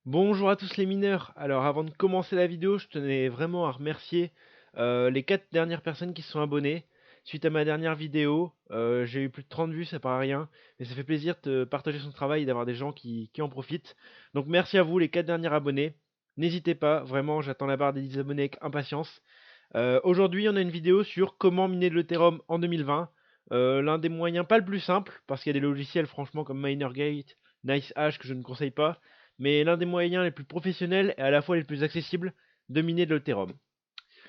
Bonjour à tous les mineurs. Alors avant de commencer la vidéo, je tenais vraiment à remercier les 4 dernières personnes qui se sont abonnées. Suite à ma dernière vidéo, j'ai eu plus de 30 vues, ça paraît rien, mais ça fait plaisir de partager son travail et d'avoir des gens qui en profitent. Donc merci à vous les 4 derniers abonnés. N'hésitez pas, vraiment, j'attends la barre des 10 abonnés avec impatience. Aujourd'hui, on a une vidéo sur comment miner de l'Ethereum en 2020. L'un des moyens pas le plus simple, parce qu'il y a des logiciels franchement comme MinerGate, NiceHash que je ne conseille pas, mais l'un des moyens les plus professionnels et à la fois les plus accessibles de miner de l'Ethereum.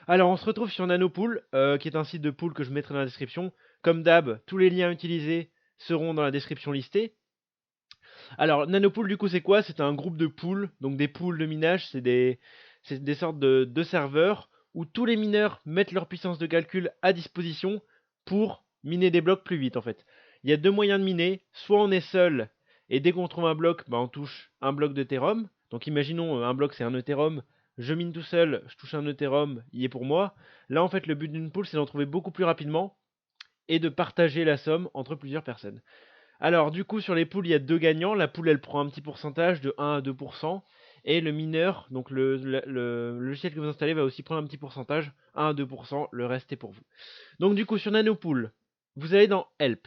Alors on se retrouve sur Nanopool, qui est un site de pool que je mettrai dans la description. Comme d'hab, tous les liens utilisés seront dans la description listée. Alors Nanopool du coup c'est quoi? C'est un groupe de pools, donc des pools de minage, c'est des sortes de serveurs où tous les mineurs mettent leur puissance de calcul à disposition pour miner des blocs plus vite en fait. Il y a deux moyens de miner, soit on est seul et dès qu'on trouve un bloc, bah, on touche un bloc d'Ethereum. Donc imaginons un bloc c'est un Ethereum, je mine tout seul, je touche un Ethereum, il est pour moi. Là en fait le but d'une pool c'est d'en trouver beaucoup plus rapidement et de partager la somme entre plusieurs personnes. Alors, du coup, sur les poules, il y a deux gagnants. La poule, elle prend un petit pourcentage de 1 à 2%. Et le mineur, donc le logiciel que vous installez, va aussi prendre un petit pourcentage, 1 à 2%. Le reste est pour vous. Donc, du coup, sur Nanopool, vous allez dans Help.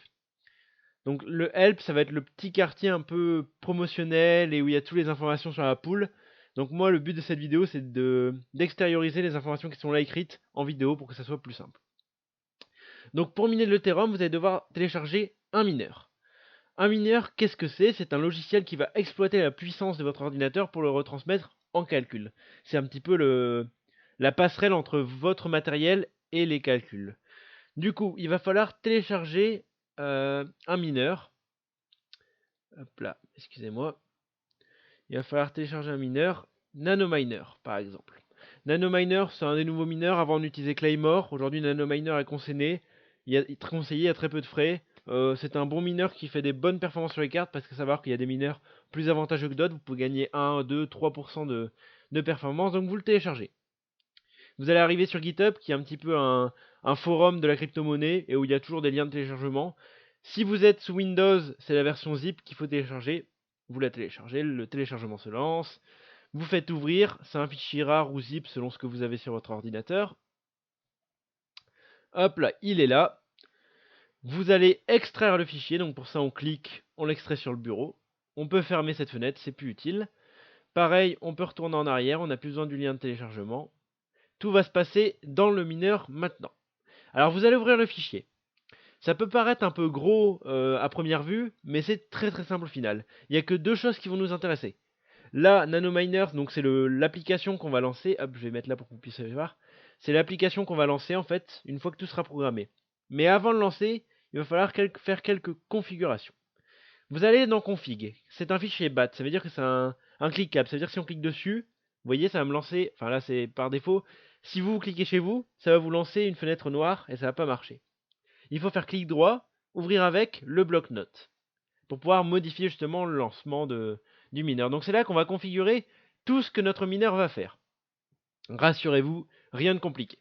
Donc, le Help, ça va être le petit quartier un peu promotionnel et où il y a toutes les informations sur la pool. Donc, moi, le but de cette vidéo, c'est d'extérioriser les informations qui sont là écrites en vidéo pour que ça soit plus simple. Donc, pour miner de l'Ethereum, vous allez devoir télécharger un mineur. Un mineur, qu'est-ce que c'est? C'est un logiciel qui va exploiter la puissance de votre ordinateur pour le retransmettre en calcul. C'est un petit peu la passerelle entre votre matériel et les calculs. Du coup, il va falloir télécharger un mineur. Hop là, excusez-moi. Il va falloir télécharger un mineur, Nanominer par exemple. Nanominer, c'est un des nouveaux mineurs. Avant, on utilisait Claymore. Aujourd'hui, Nanominer est conseillé. Il est conseillé à très peu de frais. C'est un bon mineur qui fait des bonnes performances sur les cartes parce que savoir qu'il y a des mineurs plus avantageux que d'autres. Vous pouvez gagner 1, 2, 3% de performance. Donc vous le téléchargez. Vous allez arriver sur GitHub qui est un petit peu un forum de la crypto-monnaie et où il y a toujours des liens de téléchargement. Si vous êtes sous Windows, c'est la version zip qu'il faut télécharger. Vous la téléchargez, le téléchargement se lance. Vous faites ouvrir, c'est un fichier rare ou zip selon ce que vous avez sur votre ordinateur. Hop là, il est là. Vous allez extraire le fichier, donc pour ça on clique, on l'extrait sur le bureau. On peut fermer cette fenêtre, c'est plus utile. Pareil, on peut retourner en arrière, on n'a plus besoin du lien de téléchargement. Tout va se passer dans le mineur maintenant. Alors vous allez ouvrir le fichier. Ça peut paraître un peu gros à première vue, mais c'est très très simple au final. Il n'y a que deux choses qui vont nous intéresser. Là, Nanominers, donc c'est l'application qu'on va lancer. Hop, je vais mettre là pour que vous puissiez voir. C'est l'application qu'on va lancer en fait, une fois que tout sera programmé. Mais avant de lancer, il va falloir faire quelques configurations. Vous allez dans config. C'est un fichier BAT, ça veut dire que c'est un cliquable. Ça veut dire que si on clique dessus, vous voyez, ça va me lancer. Enfin là, c'est par défaut. Si vous cliquez chez vous, ça va vous lancer une fenêtre noire et ça va pas marcher. Il faut faire clic droit, ouvrir avec le bloc-notes pour pouvoir modifier justement le lancement du mineur. Donc c'est là qu'on va configurer tout ce que notre mineur va faire. Rassurez-vous, rien de compliqué.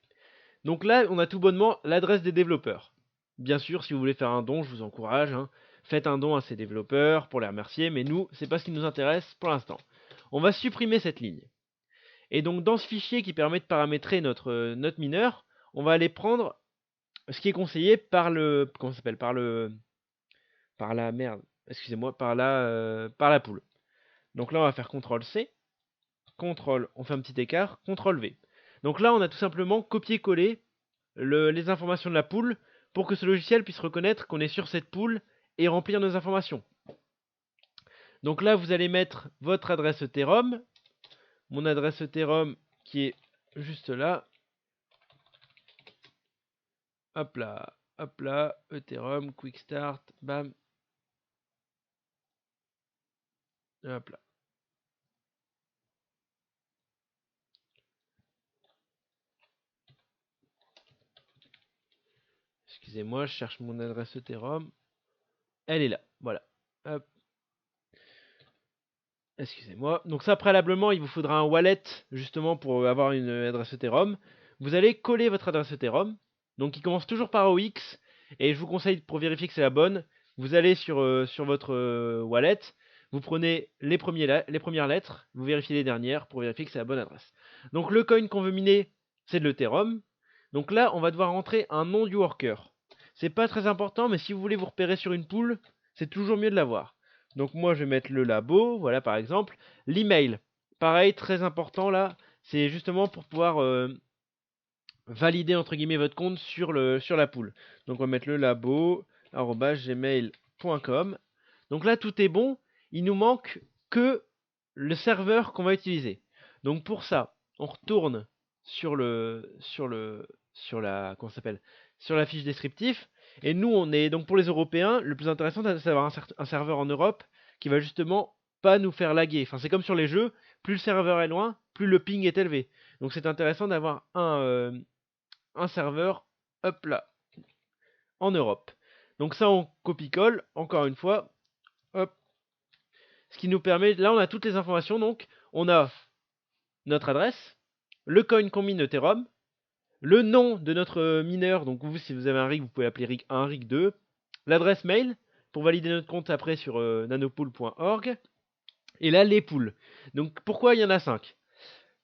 Donc là, on a tout bonnement l'adresse des développeurs. Bien sûr, si vous voulez faire un don, je vous encourage. Faites un don à ces développeurs pour les remercier, mais nous, c'est pas ce qui nous intéresse pour l'instant. On va supprimer cette ligne. Et donc dans ce fichier qui permet de paramétrer notre mineur, on va aller prendre ce qui est conseillé par le. Comment ça s'appelle? Par la merde. Excusez-moi, par la poule. Donc là, on va faire CTRL-C. CTRL, on fait un petit écart, CTRL-V. Donc là, on a tout simplement copié-collé les informations de la poule pour que ce logiciel puisse reconnaître qu'on est sur cette poule et remplir nos informations. Donc là, vous allez mettre votre adresse Ethereum, mon adresse Ethereum qui est juste là. Hop là, Ethereum, Quick Start, bam. Hop là. Excusez-moi, je cherche mon adresse Ethereum. Elle est là, voilà. Hop. Excusez-moi. Donc ça, préalablement, il vous faudra un wallet, justement, pour avoir une adresse Ethereum. Vous allez coller votre adresse Ethereum. Donc il commence toujours par OX. Et je vous conseille, pour vérifier que c'est la bonne, vous allez sur votre wallet. vous prenez les premières lettres, vous vérifiez les dernières pour vérifier que c'est la bonne adresse. Donc le coin qu'on veut miner, c'est de l'Ethereum. Donc là, on va devoir rentrer un nom du worker. C'est pas très important, mais si vous voulez vous repérer sur une pool, c'est toujours mieux de l'avoir. Donc moi, je vais mettre le labo, voilà par exemple. L'email, pareil, très important là, c'est justement pour pouvoir valider entre guillemets votre compte sur la pool. Donc on va mettre le labo@gmail.com. Donc là, tout est bon. Il nous manque que le serveur qu'on va utiliser. Donc pour ça, on retourne sur la comment ça s'appelle, sur la fiche descriptif. Et nous, on est donc pour les Européens, le plus intéressant, c'est d'avoir un serveur en Europe qui va justement pas nous faire laguer. Enfin, c'est comme sur les jeux, plus le serveur est loin, plus le ping est élevé. Donc c'est intéressant d'avoir un serveur, hop là, en Europe. Donc ça, on copie-colle, encore une fois, hop. Ce qui nous permet, là on a toutes les informations, donc on a notre adresse, le coin qu'on mine Ethereum, le nom de notre mineur, donc vous si vous avez un rig, vous pouvez l'appeler rig 1, rig 2, l'adresse mail, pour valider notre compte après sur nanopool.org, et là les pools. Donc pourquoi il y en a 5?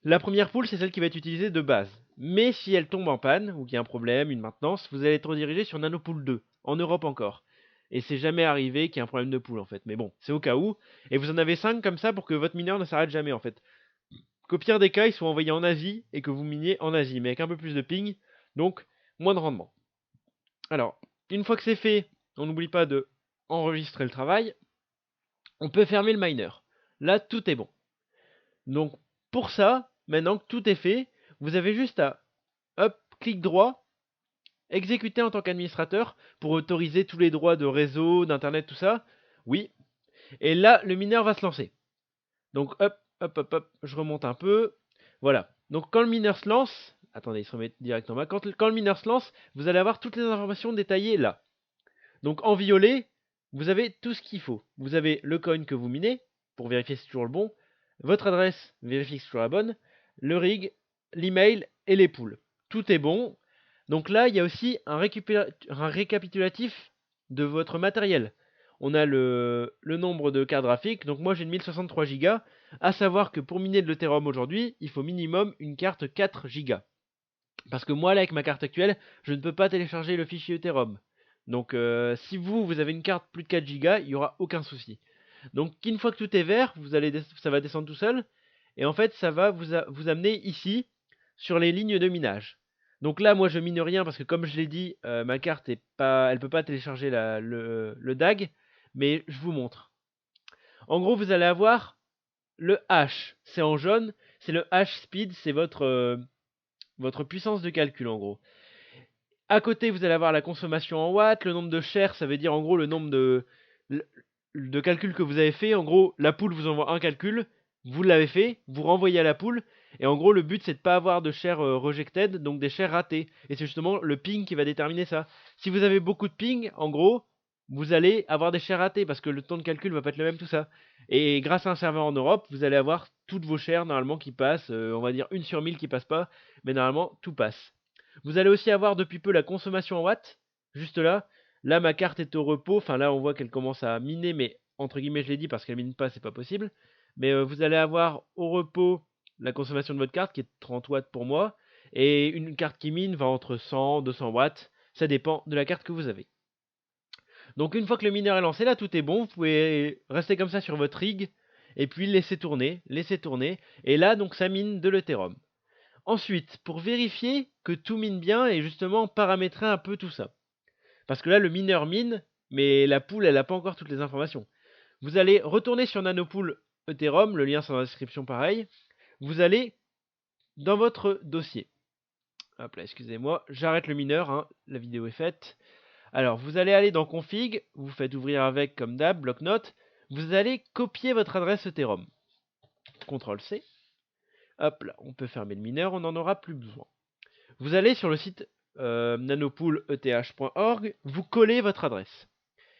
La première pool, c'est celle qui va être utilisée de base. Mais si elle tombe en panne, ou qu'il y a un problème, une maintenance, vous allez être redirigé sur Nanopool 2, en Europe encore. Et c'est jamais arrivé qu'il y ait un problème de pool en fait. Mais bon, c'est au cas où. Et vous en avez 5 comme ça pour que votre mineur ne s'arrête jamais en fait. Qu'au pire des cas, ils soient envoyés en Asie et que vous miniez en Asie, mais avec un peu plus de ping, donc moins de rendement. Alors, une fois que c'est fait, on n'oublie pas de enregistrer le travail. On peut fermer le miner. Là, tout est bon. Donc, pour ça, maintenant que tout est fait, vous avez juste à, hop, clic droit, exécuter en tant qu'administrateur pour autoriser tous les droits de réseau, d'internet, tout ça. Oui. Et là, le mineur va se lancer. Donc, hop, hop, hop, hop, je remonte un peu. Voilà. Donc, quand le mineur se lance, attendez, il se remet direct en bas. Quand le mineur se lance, vous allez avoir toutes les informations détaillées là. Donc, en violet, vous avez tout ce qu'il faut. Vous avez le coin que vous minez, pour vérifier si c'est toujours le bon, votre adresse, vérifier que c'est toujours la bonne, le rig, l'email et les pools. Tout est bon. Donc là, il y a aussi un récapitulatif de votre matériel. On a le nombre de cartes graphiques. Donc moi, j'ai une 1063 Go. À savoir que pour miner de l'Ethereum aujourd'hui, il faut minimum une carte 4 Go. Parce que moi, là, avec ma carte actuelle, je ne peux pas télécharger le fichier Ethereum. Donc si vous avez une carte plus de 4 Go, il n'y aura aucun souci. Donc une fois que tout est vert, ça va descendre tout seul. Et en fait, ça va vous amener ici, sur les lignes de minage. Donc là, moi, je mine rien parce que comme je l'ai dit, ma carte elle peut pas télécharger le DAG. Mais je vous montre. En gros, vous allez avoir le H, c'est en jaune, c'est le H speed, c'est votre puissance de calcul en gros. À côté, vous allez avoir la consommation en watts, le nombre de shares, ça veut dire en gros le nombre de calculs que vous avez fait. En gros, la pool vous envoie un calcul, vous l'avez fait, vous renvoyez à la pool, et en gros, le but c'est de pas avoir de shares rejected, donc des shares ratés. Et c'est justement le ping qui va déterminer ça. Si vous avez beaucoup de ping, en gros, vous allez avoir des shares ratés parce que le temps de calcul va pas être le même, tout ça. Et grâce à un serveur en Europe, vous allez avoir toutes vos shares normalement qui passent, on va dire 1 sur 1000 qui passe pas, mais normalement tout passe. Vous allez aussi avoir depuis peu la consommation en watts, juste là. Là, ma carte est au repos. Enfin, là, on voit qu'elle commence à miner, mais entre guillemets, je l'ai dit parce qu'elle mine pas, c'est pas possible. Mais vous allez avoir au repos la consommation de votre carte qui est 30 watts pour moi. Et une carte qui mine va entre 100 200 watts. Ça dépend de la carte que vous avez. Donc, une fois que le mineur est lancé, là, tout est bon. Vous pouvez rester comme ça sur votre rig. Et puis, laisser tourner, laisser tourner. Et là, donc, ça mine de l'Ethereum. Ensuite, pour vérifier que tout mine bien et justement paramétrer un peu tout ça. Parce que là, le mineur mine, mais la pool, elle n'a pas encore toutes les informations. Vous allez retourner sur Nanopool Ethereum, le lien c'est dans la description pareil. Vous allez dans votre dossier. Hop là, excusez-moi, j'arrête le mineur, hein, la vidéo est faite. Alors, vous allez aller dans Config, vous faites ouvrir avec comme d'hab, bloc-notes. Vous allez copier votre adresse Ethereum. CTRL-C. Hop là, on peut fermer le mineur, on n'en aura plus besoin. Vous allez sur le site nanopooleth.org, vous collez votre adresse.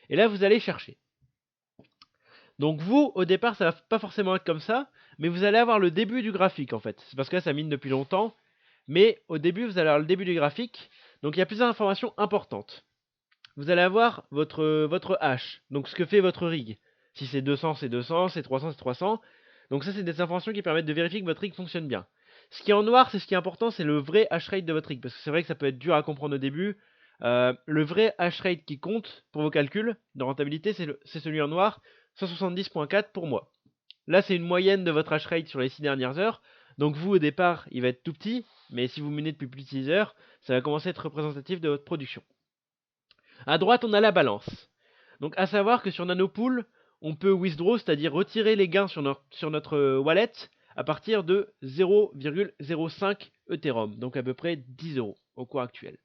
Et là, vous allez chercher. Donc vous, au départ, ça va pas forcément être comme ça, mais vous allez avoir le début du graphique en fait. C'est parce que là, ça mine depuis longtemps, mais au début, vous allez avoir le début du graphique. Donc il y a plusieurs informations importantes. Vous allez avoir votre hash, donc ce que fait votre rig. Si c'est 200, c'est 200, c'est 300, c'est 300. Donc ça, c'est des informations qui permettent de vérifier que votre rig fonctionne bien. Ce qui est en noir, c'est ce qui est important, c'est le vrai hash rate de votre rig. Parce que c'est vrai que ça peut être dur à comprendre au début. Le vrai hash rate qui compte pour vos calculs de rentabilité, c'est celui en noir, 170.4 pour moi. Là, c'est une moyenne de votre hash rate sur les 6 dernières heures. Donc vous, au départ, il va être tout petit. Mais si vous minez depuis plus de 6 heures, ça va commencer à être représentatif de votre production. À droite, on a la balance. Donc à savoir que sur Nanopool, on peut withdraw, c'est-à-dire retirer les gains sur notre wallet à partir de 0,05 Ethereum, donc à peu près 10 € au cours actuel.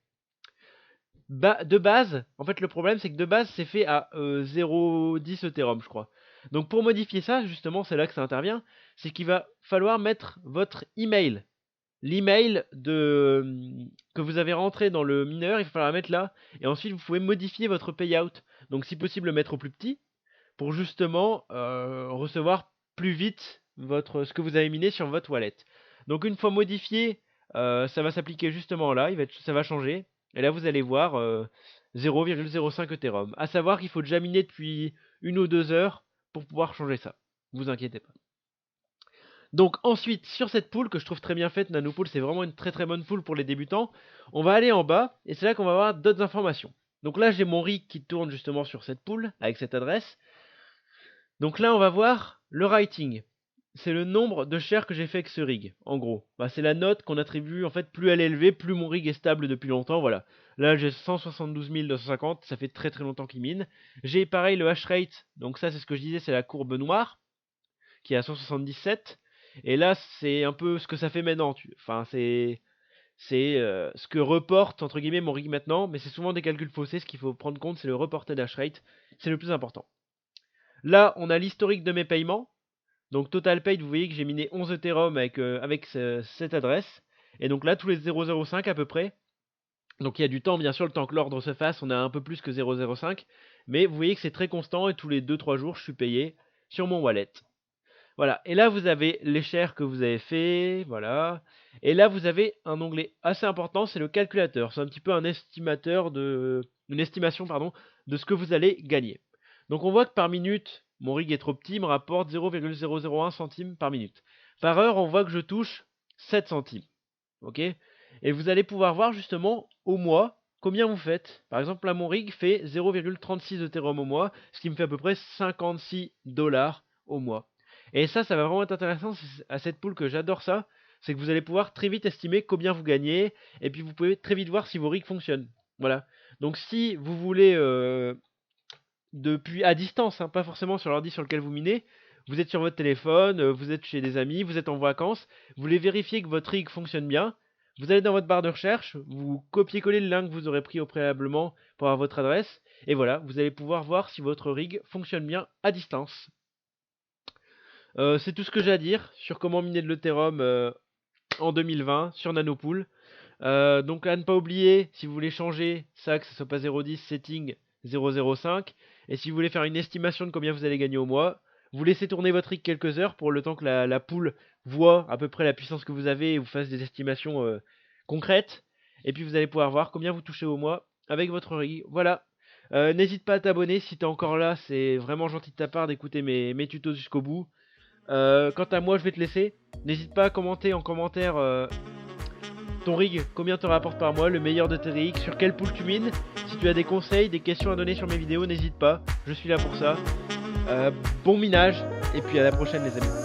De base, en fait le problème c'est que de base c'est fait à 0,10 Ethereum je crois. Donc pour modifier ça, justement c'est là que ça intervient, c'est qu'il va falloir mettre votre email. L'email que vous avez rentré dans le mineur, il va falloir la mettre là. Et ensuite vous pouvez modifier votre payout. Donc si possible le mettre au plus petit, pour justement recevoir plus vite ce que vous avez miné sur votre wallet. Donc une fois modifié, ça va s'appliquer justement là, ça va changer. Et là vous allez voir 0,05 Ethereum. A savoir qu'il faut déjà miner depuis 1 ou 2 heures pour pouvoir changer ça. Vous inquiétez pas. Donc ensuite, sur cette pool que je trouve très bien faite, Nanopool, c'est vraiment une très très bonne pool pour les débutants. On va aller en bas et c'est là qu'on va avoir d'autres informations. Donc là, j'ai mon rig qui tourne justement sur cette pool avec cette adresse. Donc là, on va voir le writing. C'est le nombre de shares que j'ai fait avec ce rig, en gros. C'est la note qu'on attribue, en fait, plus elle est élevée, plus mon rig est stable depuis longtemps, voilà. Là, j'ai 172 250, ça fait très très longtemps qu'il mine. J'ai pareil le hash rate, donc ça c'est ce que je disais, c'est la courbe noire, qui est à 177. Et là, c'est un peu ce que ça fait maintenant. Enfin, c'est ce que reporte, entre guillemets, mon rig maintenant, mais c'est souvent des calculs faussés, ce qu'il faut prendre compte, c'est le reported hash rate, c'est le plus important. Là, on a l'historique de mes paiements. Donc total paid, vous voyez que j'ai miné 11 Ethereum avec cette adresse. Et donc là, tous les 0,05 à peu près. Donc il y a du temps, bien sûr, le temps que l'ordre se fasse, on a un peu plus que 0,05. Mais vous voyez que c'est très constant et tous les 2-3 jours, je suis payé sur mon wallet. Voilà, et là vous avez les shares que vous avez fait, voilà. Et là vous avez un onglet assez important, c'est le calculateur. C'est un petit peu une estimation de ce que vous allez gagner. Donc on voit que par minute, mon rig est trop petit, il me rapporte 0,001 centimes par minute. Par heure, on voit que je touche 7 centimes. Ok. Et vous allez pouvoir voir justement au mois combien vous faites. Par exemple, là mon rig fait 0,36 Ethereum au mois, ce qui me fait à peu près 56 $ au mois. Et ça va vraiment être intéressant à cette pool que j'adore ça, c'est que vous allez pouvoir très vite estimer combien vous gagnez, et puis vous pouvez très vite voir si vos rigs fonctionnent. Voilà. Donc si vous voulez depuis à distance, pas forcément sur l'ordi sur lequel vous minez, vous êtes sur votre téléphone, vous êtes chez des amis, vous êtes en vacances, vous voulez vérifier que votre rig fonctionne bien, vous allez dans votre barre de recherche, vous copiez-collez le lien que vous aurez pris au préalablement pour avoir votre adresse, et voilà, vous allez pouvoir voir si votre rig fonctionne bien à distance. C'est tout ce que j'ai à dire sur comment miner de l'Ethereum en 2020 sur Nanopool. Donc à ne pas oublier, si vous voulez changer ça, que ce soit pas 0,10 setting 0,05, et si vous voulez faire une estimation de combien vous allez gagner au mois, vous laissez tourner votre rig quelques heures pour le temps que la pool voit à peu près la puissance que vous avez et vous fasse des estimations concrètes, et puis vous allez pouvoir voir combien vous touchez au mois avec votre rig. Voilà. N'hésite pas à t'abonner si t'es encore là, c'est vraiment gentil de ta part d'écouter mes tutos jusqu'au bout. Quant à moi, je vais te laisser. N'hésite pas à commenter en commentaire ton rig, combien te rapporte par mois, le meilleur de tes rigs, sur quel pool tu mines. Si tu as des conseils, des questions à donner sur mes vidéos, n'hésite pas, je suis là pour ça. Bon minage, et puis à la prochaine les amis.